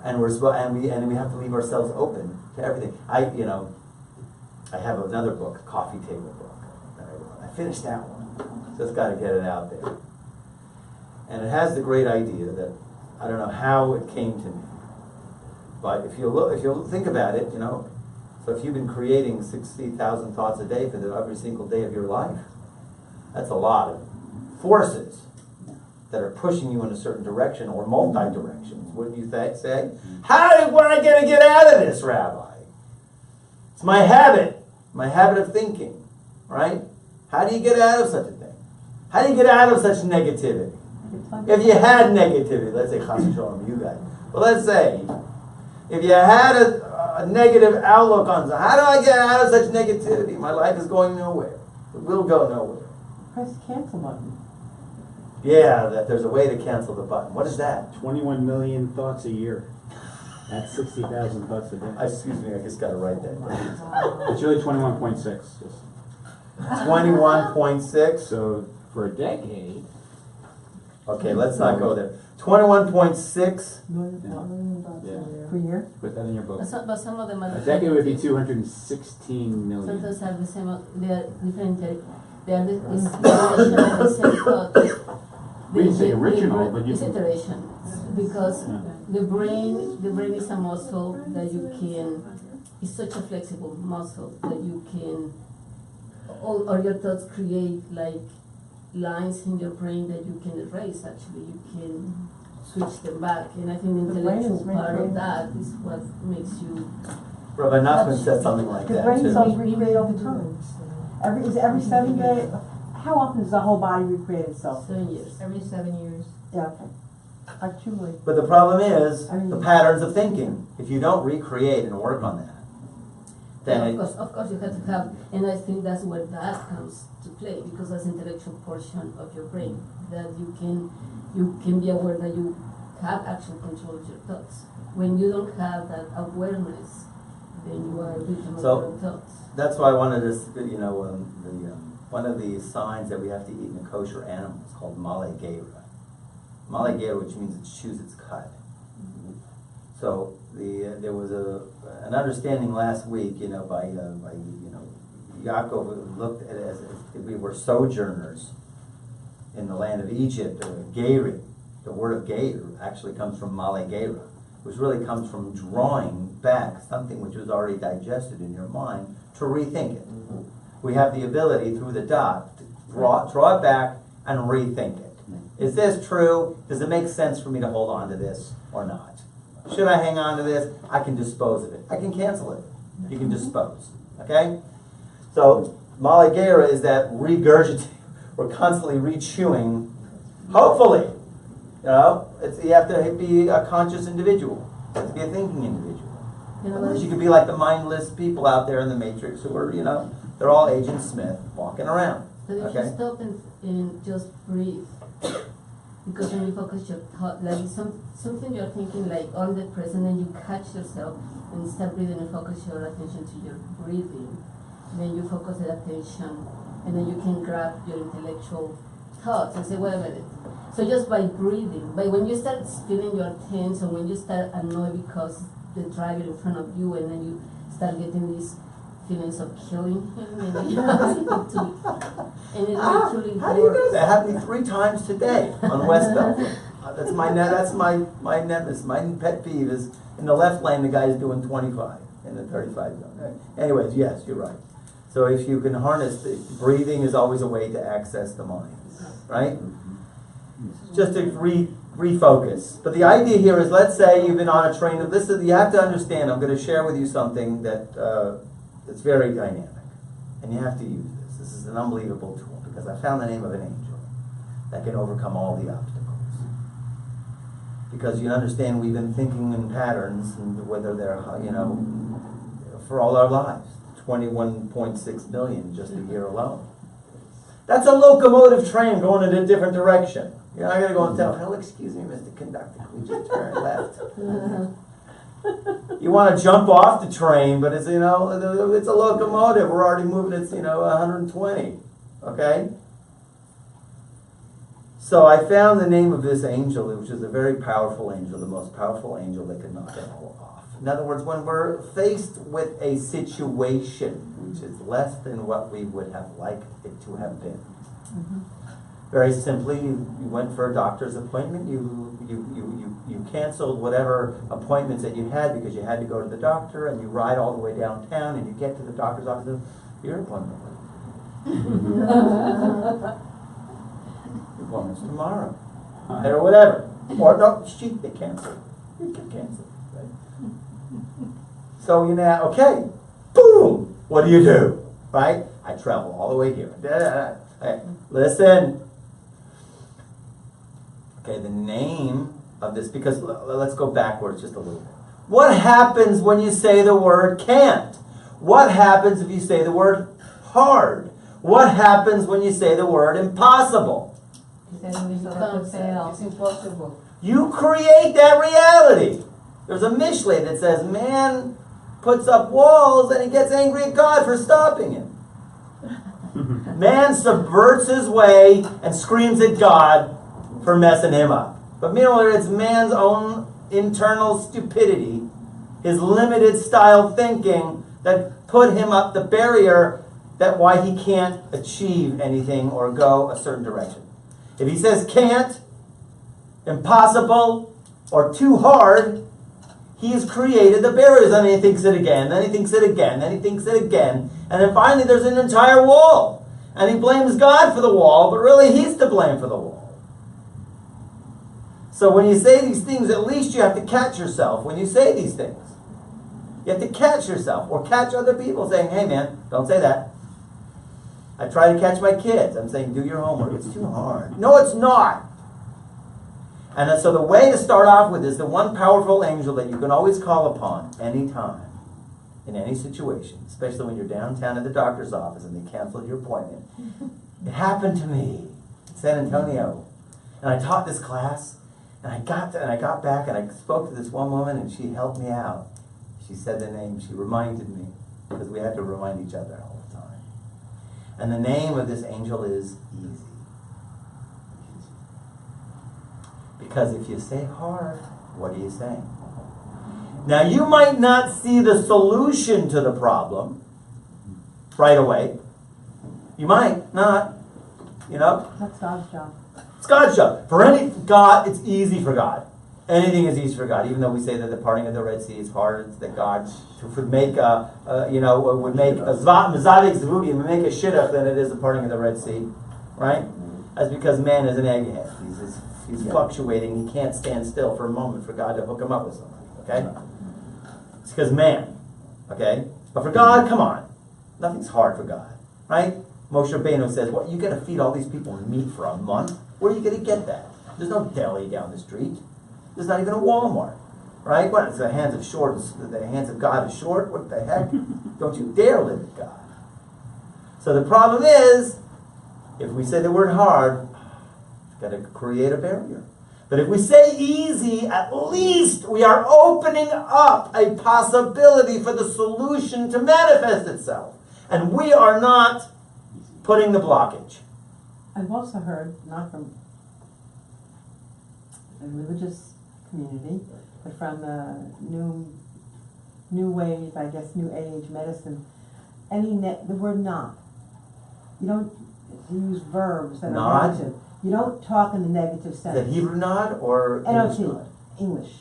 Speaker 2: And we have to leave ourselves open to everything. I have another book, coffee table book. That I wrote. I finished that one. Just got to get it out there. And it has the great idea that I don't know how it came to me, but if you think about it, so if you've been creating 60,000 thoughts a day for every single day of your life, that's a lot of forces that are pushing you in a certain direction or multi-directions. Wouldn't you say? What am I going to get out of this, Rabbi? It's my habit of thinking, right? How do you get out of such a thing? How do you get out of such negativity? If you had negativity, let's say chas v'shalom, you guys, but let's say if you had a negative outlook on something, how do I get out of such negativity? My life is going nowhere. It will go nowhere.
Speaker 6: Press the cancel button.
Speaker 2: Yeah, that there's a way to cancel the button. What is that?
Speaker 3: 21 million thoughts a year. That's 60,000 thoughts a day.
Speaker 2: Excuse me, I just got to write that down.
Speaker 3: It's really 21.6.
Speaker 2: 21.6.
Speaker 3: So for a decade.
Speaker 2: Okay, let's not go there. 21.6.
Speaker 3: Yeah.
Speaker 6: Per year?
Speaker 3: Put that in your book.
Speaker 1: But some of them are
Speaker 3: A decade would be 216 million.
Speaker 1: sometimes have the same, they are different, they are it's iteration of the same thought.
Speaker 3: We didn't say original, but you
Speaker 1: it's
Speaker 3: can-
Speaker 1: iteration, because
Speaker 3: Yeah.
Speaker 1: the brain is a muscle that you can, it's such a flexible muscle that you can, all your thoughts create like lines in your brain that you can erase. Actually, you can switch them back, and I think the
Speaker 6: The brain is
Speaker 1: intellectual part of
Speaker 6: recreated.
Speaker 1: that is what makes you.
Speaker 2: Rabbi Nachman said something like
Speaker 6: The
Speaker 2: that
Speaker 6: brain
Speaker 2: too.
Speaker 6: cells recreate over time. Every 7 days. How often does the whole body recreate itself?
Speaker 1: 7 years.
Speaker 7: Every 7 years.
Speaker 6: Yeah, okay. Actually.
Speaker 2: But the problem is the patterns of thinking. If you don't recreate and work on that, then
Speaker 1: Yeah, of course you have to have, and I think that's where that comes to play, because that's the intellectual portion of your brain, that you can be aware that you have actual control of your thoughts. When you don't have that awareness, then you are a victim of your own thoughts.
Speaker 2: that's why one of one of the signs that we have to eat in a kosher animal is called male geira. Male geira, which means it chews its cud. So there was an understanding last week, by Yaakov looked at it as if we were sojourners in the land of Egypt, or geiri. The word of geir actually comes from male geira, which really comes from drawing back something which was already digested in your mind to rethink it. We have the ability through the dot to draw it back and rethink it. Is this true? Does it make sense for me to hold on to this or not? Should I hang on to this? I can dispose of it. I can cancel it. You can dispose. Okay? So, male geira is that regurgitating. We're constantly re-chewing. Hopefully. You have to be a conscious individual. You have to be a thinking individual. Otherwise you could be like the mindless people out there in the Matrix who are, they're all Agent Smith walking around.
Speaker 1: But if
Speaker 2: Okay?
Speaker 1: you stop and just breathe, Because when you focus your thought, like something you're thinking like all the present, and you catch yourself and start breathing and focus your attention to your breathing. Then you focus the attention, and then you can grab your intellectual thoughts and say, wait a minute. So just by breathing, but when you start feeling your tense, or when you start annoyed because the driver in front of you, and then you start getting these feelings of killing him, and you and it literally
Speaker 2: How do you know
Speaker 1: works.
Speaker 2: that? Happened 3 times today on West Belford. That's my nemesis. My pet peeve is in the left lane the guy is doing 25 in the 35 zone. Anyways, yes, you're right. So if you can harness breathing is always a way to access the mind, right? Just to refocus. But the idea here is, let's say you've been on a train. Listen, you have to understand. I'm going to share with you something that's very dynamic, and you have to use this. This is an unbelievable tool, because I found the name of an angel that can overcome all the obstacles. Because you understand, we've been thinking in patterns, and whether they're, for all our lives, 21.6 million just a year alone. That's a locomotive train going in a different direction. You're not going to go and tell, "Hell, excuse me, Mr. Conductor, can we just turn left?" You want to jump off the train, but it's, it's a locomotive. We're already moving at, 120. Okay? So I found the name of this angel, which is a very powerful angel, the most powerful angel that can knock it all off. In other words, when we're faced with a situation which is less than what we would have liked it to have been. Mm-hmm. Very simply, you went for a doctor's appointment, you canceled whatever appointments that you had because you had to go to the doctor, and you ride all the way downtown, and you get to the doctor's office, and your appointment. Your appointment's tomorrow. Or whatever. Or no, they canceled. It get canceled. Right? So okay, boom! What do? Right? I travel all the way here. Okay, listen. Okay, the name of this, because let's go backwards just a little bit. What happens when you say the word can't? What happens if you say the word hard? What happens when you say the word impossible?
Speaker 1: It's impossible.
Speaker 2: You create that reality. There's a Mishle that says man puts up walls and he gets angry at God for stopping him. Man subverts his way and screams at God for messing him up. But meanwhile, it's man's own internal stupidity, his limited style thinking, that put him up the barrier that why he can't achieve anything or go a certain direction. If he says can't, impossible, or too hard, he has created the barriers, and he thinks it again, then he thinks it again, then he thinks it again, and then finally there's an entire wall. And he blames God for the wall, but really he's to blame for the wall. So when you say these things, at least you have to catch yourself when you say these things. You have to catch yourself, or catch other people saying, "Hey man, don't say that." I try to catch my kids. I'm saying, "Do your homework. It's too hard." No, it's not. And so the way to start off with is the one powerful angel that you can always call upon anytime, in any situation, especially when you're downtown at the doctor's office and they canceled your appointment. It happened to me in San Antonio. And I taught this class, and I got back and I spoke to this one woman, and she helped me out. She said the name, she reminded me, because we had to remind each other all the time. And the name of this angel is easy. Because if you say hard, what are you saying? Now, you might not see the solution to the problem right away. You might not,
Speaker 6: That's God's job.
Speaker 2: It's God's job. For God, it's easy for God. Anything is easy for God. Even though we say that the parting of the Red Sea is hard, it's that God would make would make a mizavik zvudim, would make a shidduch than it is the parting of the Red Sea, right? That's because man is an egghead. He's fluctuating. He can't stand still for a moment for God to hook him up with somebody. Okay, it's because man. Okay, but for God, come on, nothing's hard for God, right? Moshe Rabbeinu says, "What, you got to feed all these people meat for a month? Where are you going to get that? There's no deli down the street. There's not even a Walmart, right? What? It's the hands of short. The hands of God is short. What the heck? Don't you dare limit God." So the problem is, if we say the word hard, Got to create a barrier. But if we say easy, at least we are opening up a possibility for the solution to manifest itself. And we are not putting the blockage.
Speaker 6: I've also heard, not from a religious community, but from the new wave, I guess, new age medicine, the word not. You don't use verbs that
Speaker 2: Not?
Speaker 6: are negative. You don't talk in the negative sense.
Speaker 2: Is it Hebrew nod or English
Speaker 6: NLT,
Speaker 2: nod?
Speaker 6: English.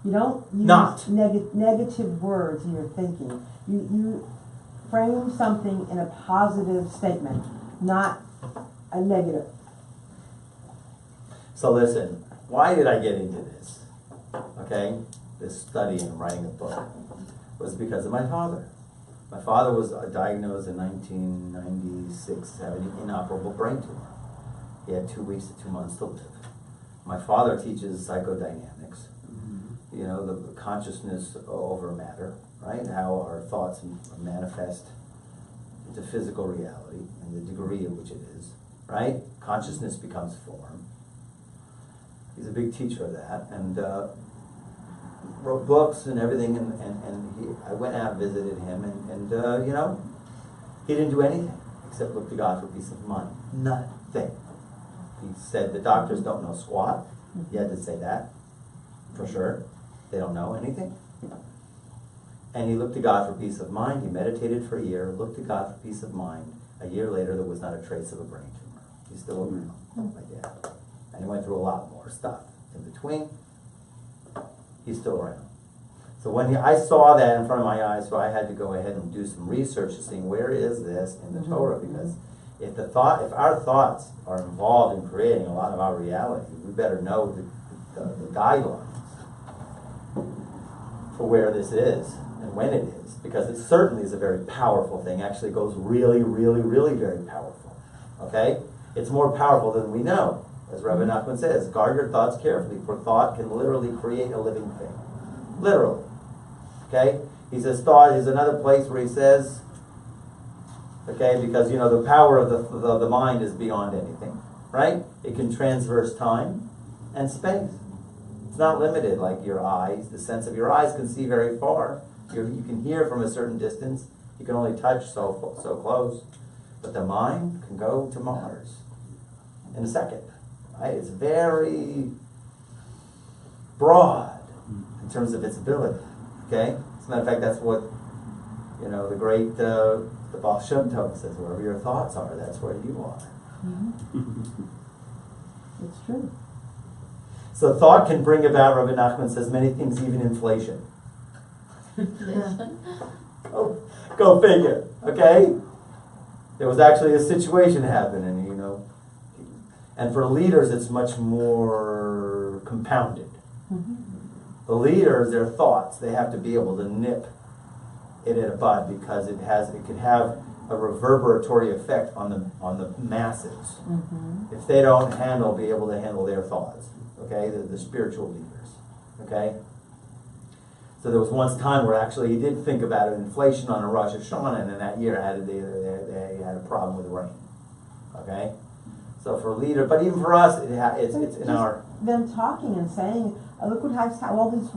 Speaker 6: You don't use
Speaker 2: Not.
Speaker 6: negative words in your thinking. You frame something in a positive statement, not a negative.
Speaker 2: So listen, why did I get into this? Okay, this study and writing a book was because of my father. My father was diagnosed in 1996 having an inoperable brain tumor. He had 2 weeks to 2 months to live. My father teaches psychodynamics, you know, the consciousness over matter, right? How our thoughts manifest into physical reality and the degree in which it is, right? Consciousness becomes form. He's a big teacher of that, and wrote books and everything, I went out and visited him, and you know, he didn't do anything except look to God for peace of mind. Nothing. He said the doctors don't know squat. He had to say that, for sure. They don't know anything. And he looked to God for peace of mind. He meditated for a year, looked to God for peace of mind. A year later, there was not a trace of a brain tumor. He's still around, my dad. And he went through a lot more stuff in between. He's still around. So when I saw that in front of my eyes, so I had to go ahead and do some research to see where is this in the Torah, because if our thoughts are involved in creating a lot of our reality, we better know the guidelines for where this is and when it is, because it certainly is a very powerful thing. Actually, it goes really, really, really very powerful. Okay, it's more powerful than we know. As Rabbi Nachman says, guard your thoughts carefully, for thought can literally create a living thing. Literally. Okay? He says thought is another place where he says, okay, because, you know, the power of the mind is beyond anything, right? It can transverse time and space. It's not limited like your eyes. The sense of your eyes can see very far. You can hear from a certain distance. You can only touch so close. But the mind can go to Mars in a second. Right? It's very broad in terms of its ability. Okay? As a matter of fact, that's what, you know, the great the Baal Shem Tov says, wherever your thoughts are, that's where you are.
Speaker 6: It's true.
Speaker 2: So thought can bring about, Rabbi Nachman says, many things, even inflation. Go figure. Okay? There was actually a situation happening, you know. And for leaders, it's much more compounded. The leaders, their thoughts, they have to be able to nip it in a bud, because it could have a reverberatory effect on the masses. If they don't be able to handle their thoughts. Okay, the spiritual leaders. Okay. So there was once time where actually he did think about inflation on a Rosh Hashanah, and in that year they had a problem with rain. Okay. So for a leader, but even for us, it's in our...
Speaker 6: Them talking and saying, look what has all these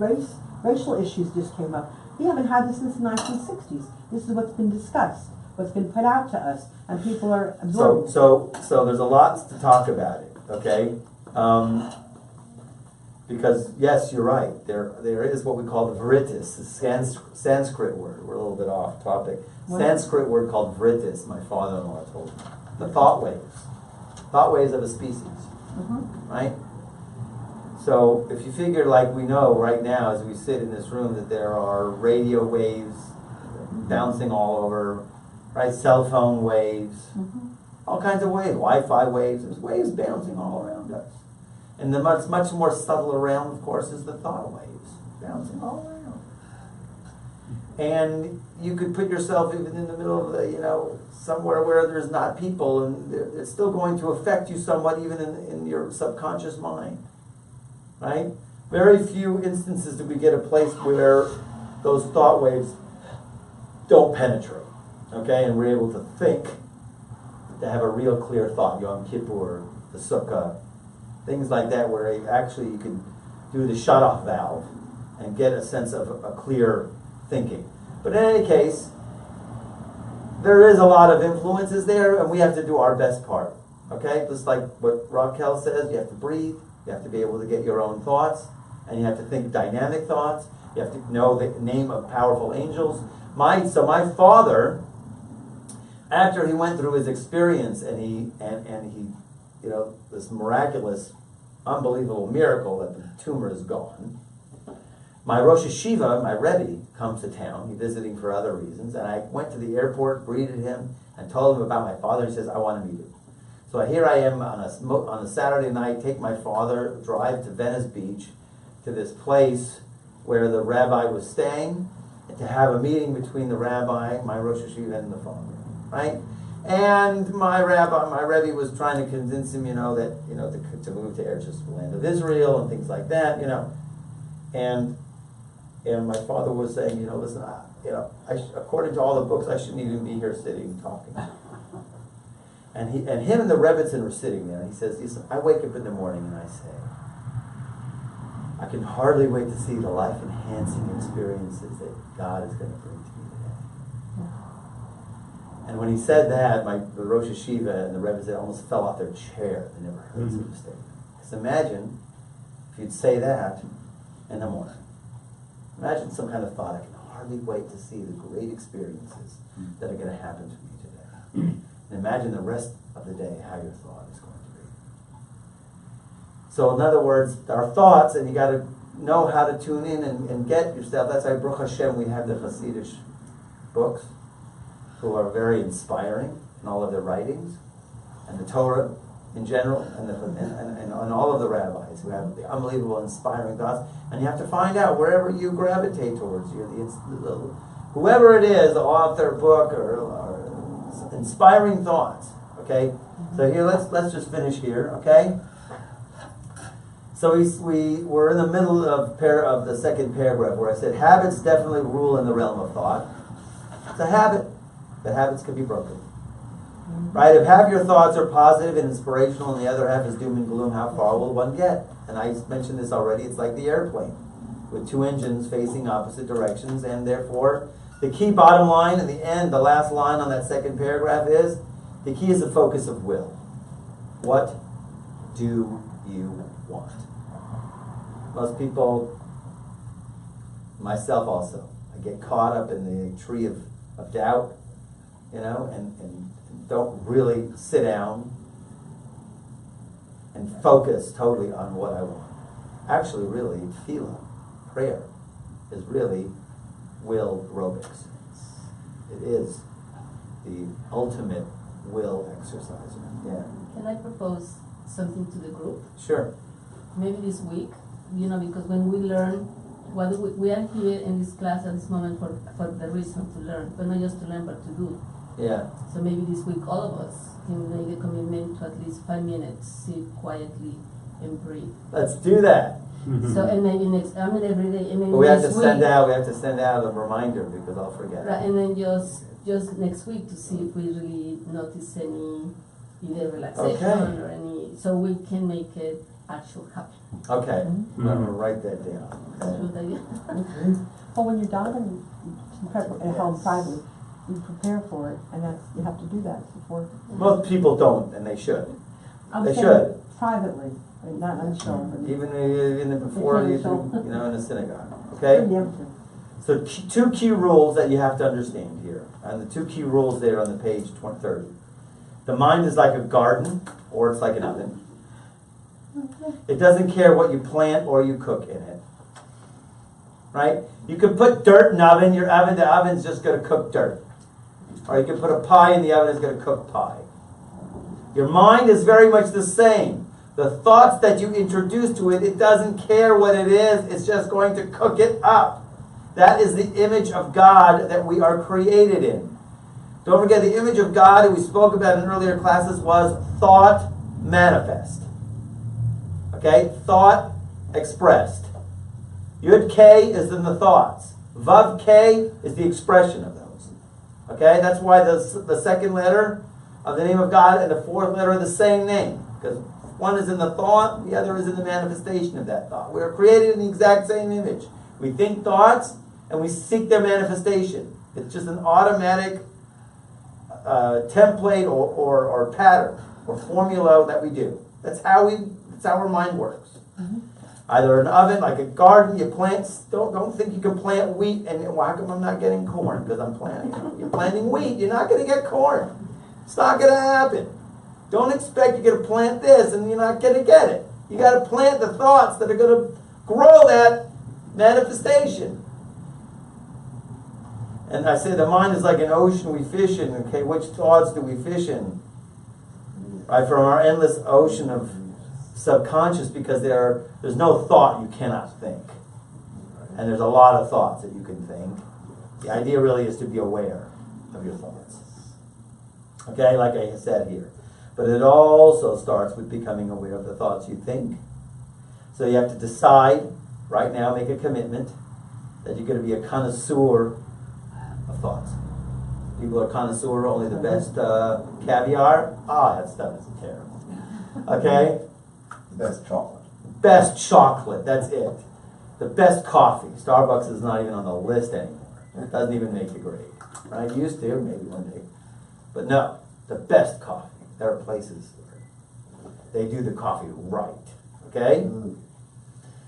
Speaker 6: racial issues just came up. We haven't had this since the 1960s. This is what's been discussed, what's been put out to us, and people are absorbing.
Speaker 2: So there's a lot to talk about it, okay? Because, yes, you're right. There is what we call the vrittis, the Sanskrit word. We're a little bit off topic.
Speaker 6: What?
Speaker 2: Sanskrit word called vrittis, my father-in-law told me. The thought waves. Thought waves of a species, right? So if you figure, like we know right now as we sit in this room, that there are radio waves bouncing all over, right? Cell phone waves, all kinds of waves, Wi-Fi waves. There's waves bouncing all around us. And the much more subtle realm, of course, is the thought waves bouncing all around. And you could put yourself even in the middle of the, you know, somewhere where there's not people, and it's still going to affect you somewhat, even in your subconscious mind. Right? Very few instances do we get a place where those thought waves don't penetrate. Okay? And we're able to think, to have a real clear thought. Yom Kippur, the Sukkah, things like that, where you can do the shut-off valve and get a sense of a clear thinking. But in any case, there is a lot of influences there, and we have to do our best part. Okay? Just like what Raquel says, you have to breathe, you have to be able to get your own thoughts, and you have to think dynamic thoughts. You have to know the name of powerful angels. So my father, after he went through his experience and he this miraculous, unbelievable miracle that the tumor is gone, my Rosh Hashiva, my Rebbe, comes to town. He's visiting for other reasons, and I went to the airport, greeted him, and told him about my father. He says, "I want to meet him." So here I am on a Saturday night, take my father, drive to Venice Beach, to this place where the rabbi was staying, and to have a meeting between the rabbi, my Rosh Hashiva, and the father, right? And my Rebbe was trying to convince him, to move to the land of Israel and things like that, And my father was saying, listen, according to all the books, I shouldn't even be here sitting talking. And him and the Rebbitzin were sitting there, and he says, listen, I wake up in the morning and I say, I can hardly wait to see the life-enhancing experiences that God is going to bring to me today. And when he said that, the Rosh Hashiva and the Rebbitzin almost fell off their chair. They never heard such a statement. Because imagine if you'd say that in the morning. Imagine some kind of thought, I can hardly wait to see the great experiences that are going to happen to me today. And imagine the rest of the day how your thought is going to be. So in other words, our thoughts, and you got to know how to tune in and get yourself. That's why Baruch Hashem we have the Hasidic books, who are very inspiring in all of their writings, and the Torah in general, and all of the rabbis who have the unbelievable, inspiring thoughts. And you have to find out wherever you gravitate towards. Whoever it is, the author, book, or inspiring thoughts. Okay, so here let's just finish here. Okay, so we're in the middle of the second paragraph where I said habits definitely rule in the realm of thought. It's a habit, but habits can be broken. Right? If half your thoughts are positive and inspirational and the other half is doom and gloom, how far will one get? And I mentioned this already, it's like the airplane with two engines facing opposite directions, and therefore the key bottom line in the end, the last line on that second paragraph is, the key is the focus of will. What do you want? Most people, myself also, I get caught up in the tree of doubt, and don't really sit down and focus totally on what I want. Actually, really, tefillah, prayer, is really will aerobics. It is the ultimate will exercise. Yeah.
Speaker 1: Can I propose something to the group?
Speaker 2: Sure.
Speaker 1: Maybe this week, because when we learn, we are here in this class at this moment for the reason to learn, but not just to learn, but to do.
Speaker 2: Yeah.
Speaker 1: So maybe this week all of us can make a commitment to at least 5 minutes, sit quietly and breathe.
Speaker 2: Let's do that.
Speaker 1: So and maybe every day, and maybe
Speaker 2: But we have to
Speaker 1: next
Speaker 2: send
Speaker 1: week,
Speaker 2: out a reminder because I'll forget.
Speaker 1: right, and then just next week to see if we really notice any either relaxation or any, so we can make it actual happen.
Speaker 2: Okay. I'm gonna write that down.
Speaker 1: That's
Speaker 2: Okay.
Speaker 1: what I
Speaker 6: Well, when you're diving at home privately, you prepare for it, and you have to do that before.
Speaker 2: Most people don't, and they should.
Speaker 6: I'm
Speaker 2: They
Speaker 6: saying
Speaker 2: should.
Speaker 6: privately, not on show. But
Speaker 2: Even before
Speaker 6: They
Speaker 2: you
Speaker 6: can't
Speaker 2: in a synagogue.
Speaker 6: pretty
Speaker 2: Okay?
Speaker 6: empty.
Speaker 2: So two key rules that you have to understand here. And the two key rules there on the page 30. The mind is like a garden, or it's like an oven. It doesn't care what you plant or you cook in it. Right? You can put dirt in the oven, the oven's just going to cook dirt. Or you can put a pie in the oven, it's going to cook pie. Your mind is very much the same. The thoughts that you introduce to it, it doesn't care what it is, it's just going to cook it up. That is the image of God that we are created in. Don't forget, the image of God that we spoke about in earlier classes was thought manifest. Okay? Thought expressed. Yud K is in the thoughts. Vav K is the expression of those. Okay? That's why the second letter of the name of God and the fourth letter are the same name. Because One is in the thought, the other is in the manifestation of that thought. We are created in the exact same image. We think thoughts and we seek their manifestation. It's just an automatic template or pattern or formula that we do. That's how our mind works. Either an oven, like a garden, you plant. Don't think you can plant wheat and why come I'm not getting corn? Because I'm planting. You're planting wheat. You're not going to get corn. It's not going to happen. Don't expect you're going to plant this and you're not going to get it. You got to plant the thoughts that are going to grow that manifestation. And I say the mind is like an ocean we fish in. Okay, which thoughts do we fish in? Right, from our endless ocean of subconscious, because there's no thought you cannot think. And there's a lot of thoughts that you can think. The idea really is to be aware of your thoughts. Okay, like I said here. But it also starts with becoming aware of the thoughts you think. So you have to decide, right now, make a commitment that you're going to be a connoisseur of thoughts. People are connoisseur, only the best caviar. That stuff is terrible. Okay?
Speaker 5: Best chocolate.
Speaker 2: Best chocolate, that's it. The best coffee. Starbucks is not even on the list anymore. It doesn't even make the grade. Right? Used to, maybe one day. But no, the best coffee. There are places where they do the coffee right. Okay?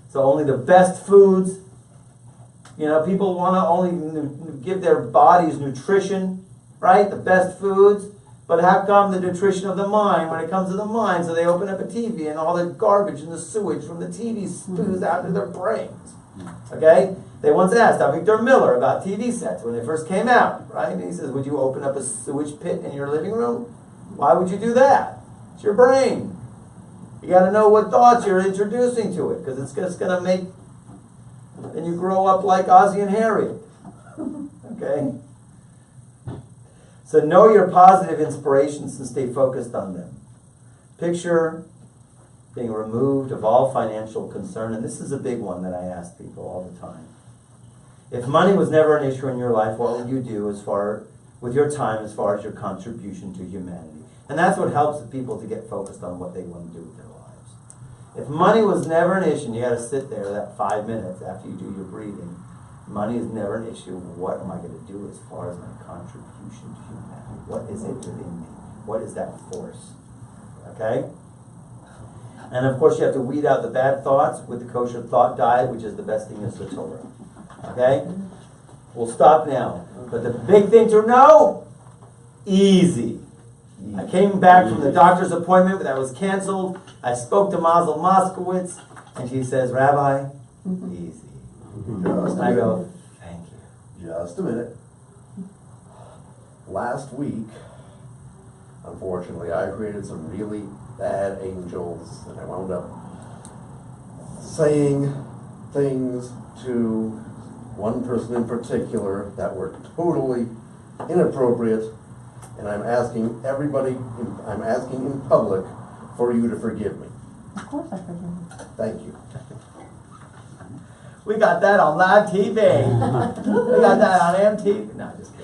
Speaker 2: So only the best foods. You know, people want to only give their bodies nutrition, right? The best foods. But how come the nutrition of the mind, when it comes to the mind, so they open up a TV and all the garbage and the sewage from the TV spews out into their brains. Okay? They once asked Victor Miller about TV sets when they first came out, right? And he says, would you open up a sewage pit in your living room? Why would you do that? It's your brain. You got to know what thoughts you're introducing to it, because it's just going to make, then you grow up like Ozzie and Harriet. Okay? So know your positive inspirations and stay focused on them. Picture being removed of all financial concern, and this is a big one that I ask people all the time. If money was never an issue in your life, what would you do with your time as far as your contribution to humanity? And that's what helps people to get focused on what they want to do with their lives. If money was never an issue, and you got to sit there that 5 minutes after you do your breathing, money is never an issue. What am I going to do as far as my contribution to humanity? What is it within me? What is that force? Okay? And of course you have to weed out the bad thoughts with the kosher thought diet, which is the best thing is the Torah. Okay? We'll stop now. But the big thing to know, easy. I came back from the doctor's appointment that was canceled. I spoke to Mazel Moskowitz, and she says, Rabbi, easy. I go, thank you.
Speaker 5: Just a minute. Last week, unfortunately, I created some really bad angels, and I wound up saying things to one person in particular that were totally inappropriate, and I'm asking in public for you to forgive me.
Speaker 6: Of course I forgive you.
Speaker 5: Thank you.
Speaker 2: We got that on live TV. We got that on MTV. No, just